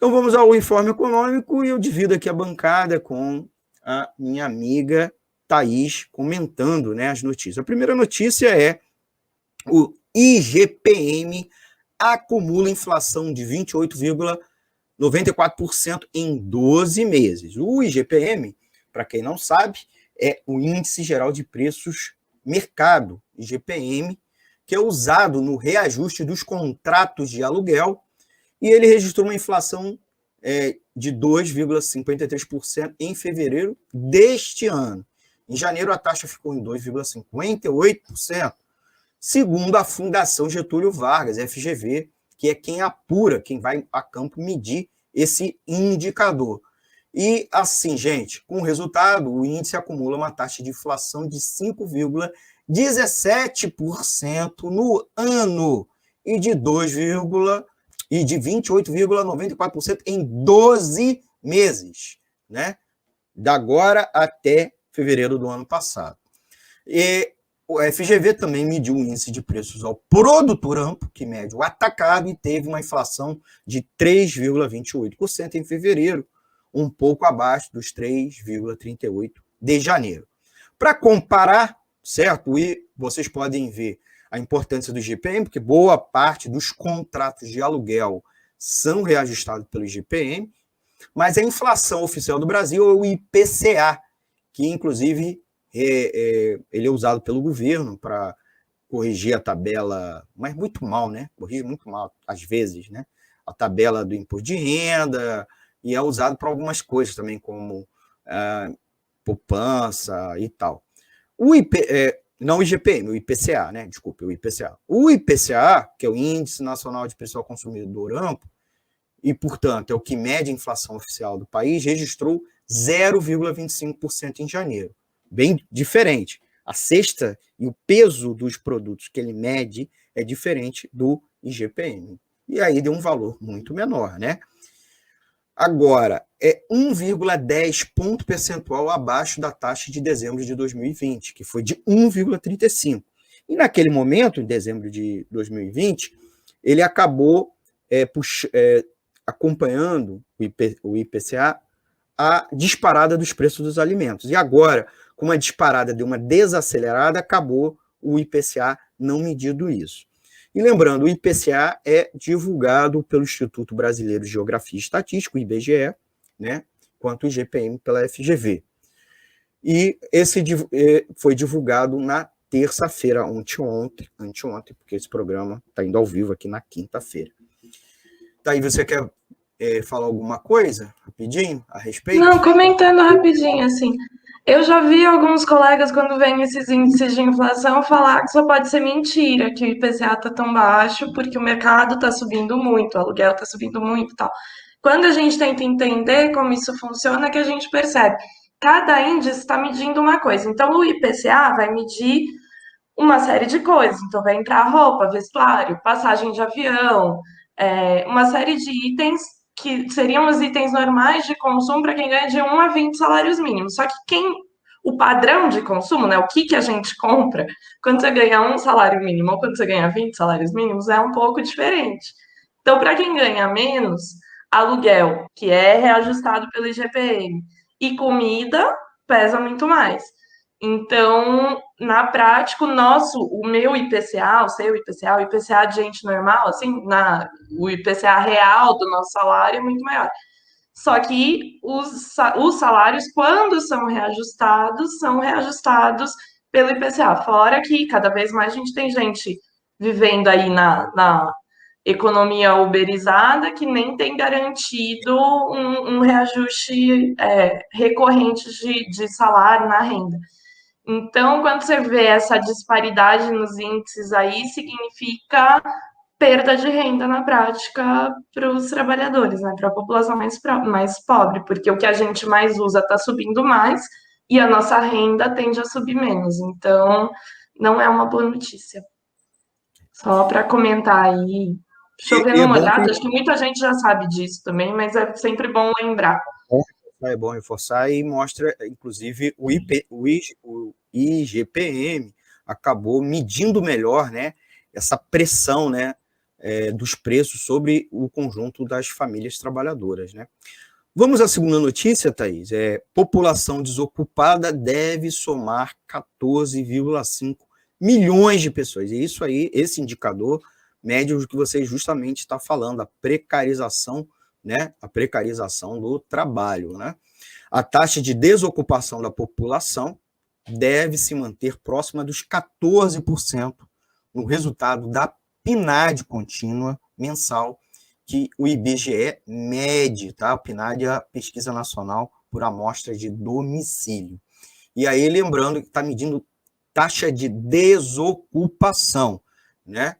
Então vamos ao informe econômico e eu divido aqui a bancada com a minha amiga Thaís comentando, né, as notícias. A primeira notícia é o IGPM acumula inflação de 28,94% em 12 meses. O IGPM, para quem não sabe, é o Índice Geral de Preços Mercado, IGPM, que é usado no reajuste dos contratos de aluguel, e ele registrou uma inflação de 2,53% em fevereiro deste ano. Em janeiro, a taxa ficou em 2,58%, segundo a Fundação Getúlio Vargas, FGV, que é quem apura, quem vai a campo medir esse indicador. E assim, gente, com o resultado, o índice acumula uma taxa de inflação de 5,17% no ano e de 28,94% em 12 meses, né? Da agora até fevereiro do ano passado. E o FGV também mediu o índice de preços ao produtor amplo, que mede o atacado, e teve uma inflação de 3,28% em fevereiro, um pouco abaixo dos 3,38% de janeiro. Para comparar, certo? E vocês podem ver a importância do IGPM, porque boa parte dos contratos de aluguel são reajustados pelo IGPM, mas a inflação oficial do Brasil é o IPCA, que inclusive ele é usado pelo governo para corrigir a tabela, mas muito mal, né? Corrige muito mal, às vezes, né? A tabela do imposto de renda, e é usado para algumas coisas também, como poupança e tal. Não o IGPM, o IPCA, né? Desculpe, o IPCA. O IPCA, que é o Índice Nacional de Preço ao Consumidor Amplo, e, portanto, é o que mede a inflação oficial do país, registrou 0,25% em janeiro. Bem diferente. A cesta e o peso dos produtos que ele mede é diferente do IGPM. E aí deu um valor muito menor, né? Agora, é 1,10 ponto percentual abaixo da taxa de dezembro de 2020, que foi de 1,35. E naquele momento, em dezembro de 2020, ele acabou acompanhando o IPCA a disparada dos preços dos alimentos. E agora, com uma disparada de uma desacelerada, acabou o IPCA não medindo isso. E lembrando, o IPCA é divulgado pelo Instituto Brasileiro de Geografia e Estatística, o IBGE, né, quanto o IGPM pela FGV. E esse foi divulgado na terça-feira, anteontem, porque esse programa está indo ao vivo aqui na quinta-feira. Daí você quer falar alguma coisa, rapidinho, a respeito? Não, comentando rapidinho, assim. Eu já vi alguns colegas, quando vêm esses índices de inflação, falar que só pode ser mentira, que o IPCA está tão baixo, porque o mercado está subindo muito, o aluguel está subindo muito e tal. Quando a gente tenta entender como isso funciona, é que a gente percebe. Cada índice está medindo uma coisa. Então, o IPCA vai medir uma série de coisas. Então, vai entrar roupa, vestuário, passagem de avião, uma série de itens que seriam os itens normais de consumo para quem ganha de 1 a 20 salários mínimos. Só que o padrão de consumo, né, o que a gente compra, quando você ganha 1 salário mínimo ou quando você ganha 20 salários mínimos, é um pouco diferente. Então, para quem ganha menos, aluguel, que é reajustado pelo IGPM, e comida pesa muito mais. Então, na prática, o meu IPCA, o seu IPCA, o IPCA de gente normal, assim, o IPCA real do nosso salário é muito maior. Só que os salários, quando são reajustados pelo IPCA. Fora que cada vez mais a gente tem gente vivendo aí na economia uberizada que nem tem garantido um reajuste recorrente de salário na renda. Então, quando você vê essa disparidade nos índices aí, significa perda de renda na prática para os trabalhadores, né? Para a população mais pobre, porque o que a gente mais usa está subindo mais e a nossa renda tende a subir menos. Então, não é uma boa notícia. Só para comentar aí, chovendo molhado, acho que muita gente já sabe disso também, mas é sempre bom lembrar. É bom reforçar e mostra, inclusive, o IGPM acabou medindo melhor, né, essa pressão, né, dos preços sobre o conjunto das famílias trabalhadoras, né? Vamos à segunda notícia, Thaís. População desocupada deve somar 14,5 milhões de pessoas. E isso aí, esse indicador mede o que você justamente está falando, a precarização, né? A precarização do trabalho, né? A taxa de desocupação da população deve se manter próxima dos 14% no resultado da PNAD contínua mensal que o IBGE mede, tá? A PNAD é a Pesquisa Nacional por Amostra de Domicílio. E aí, lembrando que está medindo taxa de desocupação, né?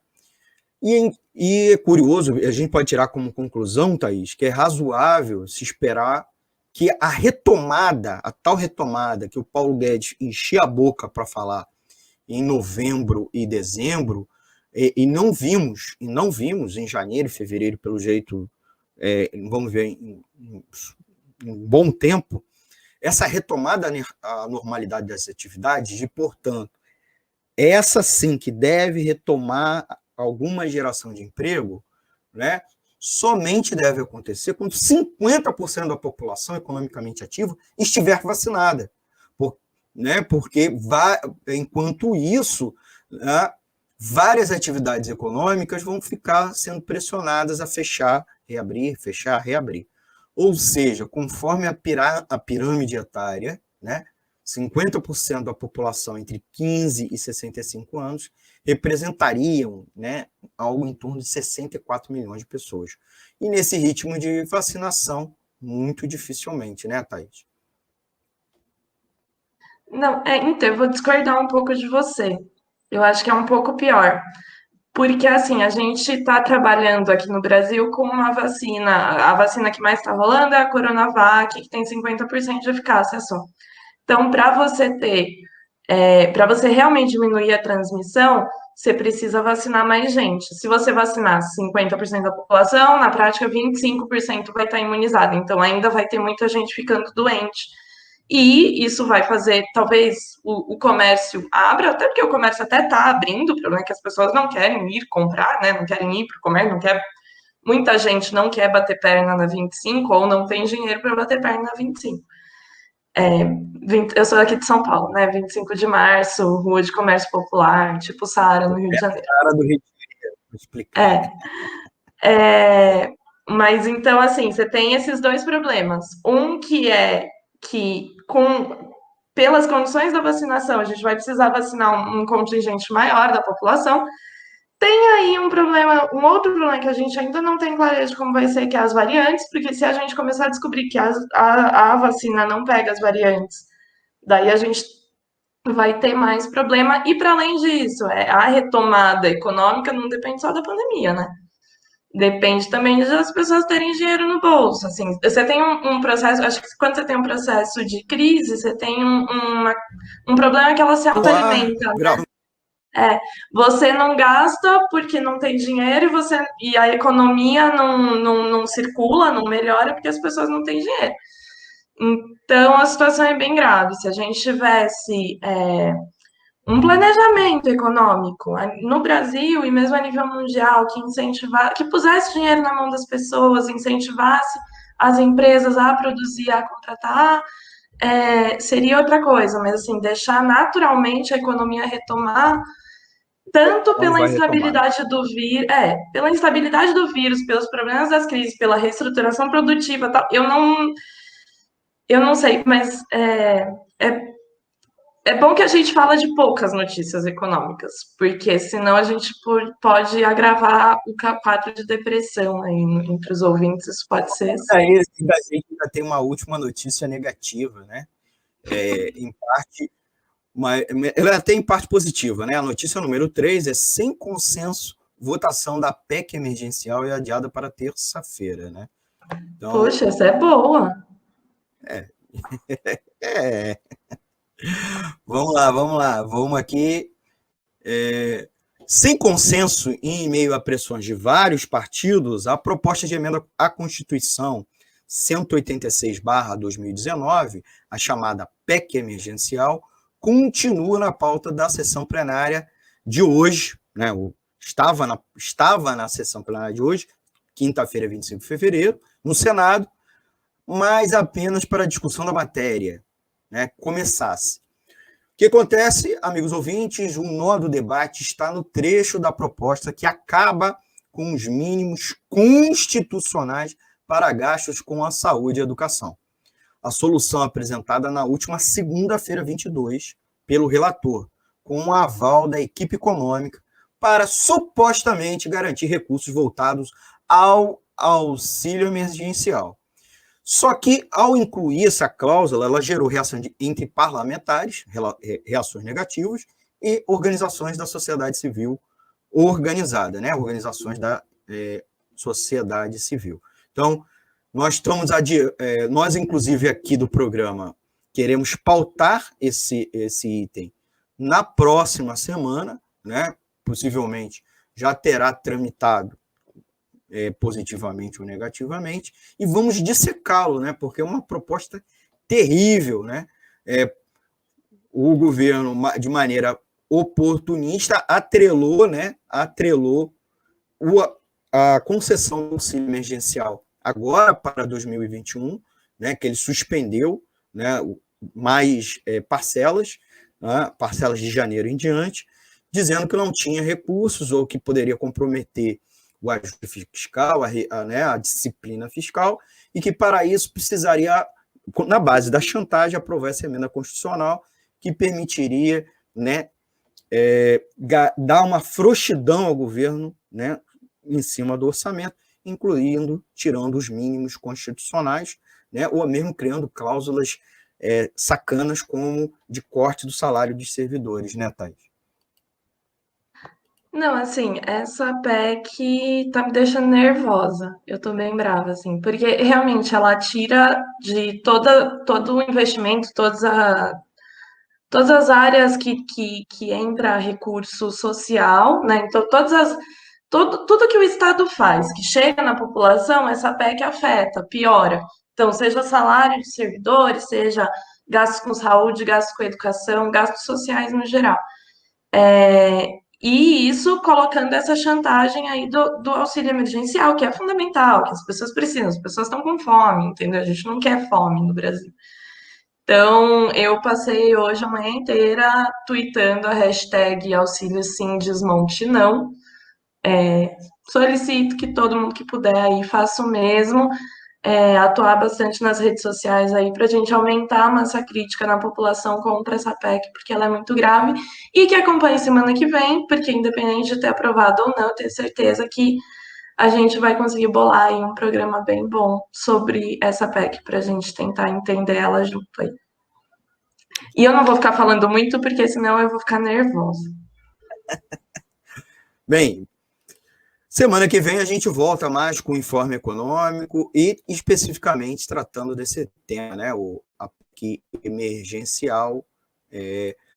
E é curioso, a gente pode tirar como conclusão, Thaís, que é razoável se esperar que a retomada, a tal retomada que o Paulo Guedes enchia a boca para falar em novembro e dezembro, e não vimos em janeiro e fevereiro, pelo jeito, vamos ver, em um bom tempo, essa retomada à normalidade das atividades, e, portanto, essa sim que deve retomar alguma geração de emprego, né, somente deve acontecer quando 50% da população economicamente ativa estiver vacinada. Porque enquanto isso, né, várias atividades econômicas vão ficar sendo pressionadas a fechar, reabrir, fechar, reabrir. Ou seja, conforme a pirâmide etária, né, 50% da população entre 15 e 65 anos representariam, né, algo em torno de 64 milhões de pessoas. E nesse ritmo de vacinação, muito dificilmente, né, Thaís? Não, então, eu vou discordar um pouco de você. Eu acho que é um pouco pior. Porque, assim, a gente está trabalhando aqui no Brasil com uma vacina. A vacina que mais está rolando é a Coronavac, que tem 50% de eficácia só. Então, para você realmente diminuir a transmissão, você precisa vacinar mais gente. Se você vacinar 50% da população, na prática 25% vai estar imunizada. Então, ainda vai ter muita gente ficando doente. E isso vai fazer, talvez, o comércio abra, até porque o comércio até está abrindo, o problema é que as pessoas não querem ir comprar, né? Não querem ir para o comércio, não quer. Muita gente não quer bater perna na 25 ou não tem dinheiro para bater perna na 25. Eu sou aqui de São Paulo, né? 25 de março, Rua de Comércio Popular, tipo Saara, no Rio de Janeiro. Cara do Rio de Janeiro, vou explicar. Mas então, assim, você tem esses dois problemas. Um que é que, pelas condições da vacinação, a gente vai precisar vacinar um contingente maior da população. Tem aí um outro problema que a gente ainda não tem clareza de como vai ser, que é as variantes, porque se a gente começar a descobrir que a vacina não pega as variantes, daí a gente vai ter mais problema. E para além disso, a retomada econômica não depende só da pandemia, né? Depende também das pessoas terem dinheiro no bolso. Assim, você tem um processo, acho que quando você tem um processo de crise, você tem um problema que ela se autoalimenta. Você não gasta porque não tem dinheiro e a economia não circula, não melhora porque as pessoas não têm dinheiro. Então a situação é bem grave. Se a gente tivesse um planejamento econômico no Brasil e mesmo a nível mundial que pusesse dinheiro na mão das pessoas, incentivasse as empresas a produzir, a contratar, seria outra coisa, mas assim, deixar naturalmente a economia retomar, tanto pela instabilidade do vírus, pelos problemas das crises, pela reestruturação produtiva, tal. Eu não sei, mas é bom que a gente fala de poucas notícias econômicas, porque senão a gente pode agravar o quadro de depressão aí entre os ouvintes, isso pode ser. A gente ainda tem uma última notícia negativa, né? Em parte, ela tem em parte positiva, né? A notícia número 3 é: sem consenso, votação da PEC emergencial é adiada para terça-feira, né? Então, poxa, essa é boa. Vamos lá. Vamos aqui. Sem consenso e em meio a pressões de vários partidos, a proposta de emenda à Constituição 186/2019, a chamada PEC emergencial, continua na pauta da sessão plenária de hoje, né, estava na sessão plenária de hoje, quinta-feira, 25 de fevereiro, no Senado, mas apenas para a discussão da matéria, né, começasse. O que acontece, amigos ouvintes? O nó do debate está no trecho da proposta que acaba com os mínimos constitucionais para gastos com a saúde e a educação. A solução apresentada na última segunda-feira, 22, pelo relator, com o aval da equipe econômica, para supostamente garantir recursos voltados ao auxílio emergencial. Só que, ao incluir essa cláusula, ela gerou reação entre parlamentares, reações negativas, e organizações da sociedade civil organizada, né? Organizações da sociedade civil. Então, nós, inclusive, aqui do programa, queremos pautar esse item na próxima semana, né? Possivelmente já terá tramitado positivamente ou negativamente, e vamos dissecá-lo, né? Porque é uma proposta terrível, né? O governo, de maneira oportunista, atrelou a concessão do auxílio emergencial agora para 2021, né? Que ele suspendeu, né? Mais parcelas de janeiro em diante, dizendo que não tinha recursos ou que poderia comprometer o ajuste fiscal, a disciplina fiscal, e que para isso precisaria, na base da chantagem, aprovar essa emenda constitucional que permitiria, né, dar uma frouxidão ao governo, né, em cima do orçamento, tirando os mínimos constitucionais, né, ou mesmo criando cláusulas sacanas como de corte do salário dos servidores, né, Thaís? Não, assim, essa PEC tá me deixando nervosa. Eu tô bem brava, assim, porque realmente ela tira de todo o investimento, todas as áreas que entra recurso social, né? Então, tudo que o Estado faz, que chega na população, essa PEC afeta, piora. Então, seja salário de servidores, seja gastos com saúde, gastos com educação, gastos sociais no geral. E isso colocando essa chantagem aí do auxílio emergencial, que é fundamental, que as pessoas precisam, as pessoas estão com fome, entendeu? A gente não quer fome no Brasil. Então, eu passei hoje a manhã inteira tweetando a hashtag auxílio sim, desmonte não. Solicito que todo mundo que puder aí faça o mesmo, atuar bastante nas redes sociais aí para a gente aumentar a massa crítica na população contra essa PEC, porque ela é muito grave, e que acompanhe semana que vem, porque independente de ter aprovado ou não, eu tenho certeza que a gente vai conseguir bolar aí um programa bem bom sobre essa PEC para a gente tentar entender ela junto aí. E eu não vou ficar falando muito, porque senão eu vou ficar nervosa. Bem, semana que vem a gente volta mais com o informe econômico e especificamente tratando desse tema, né? A PEC emergencial,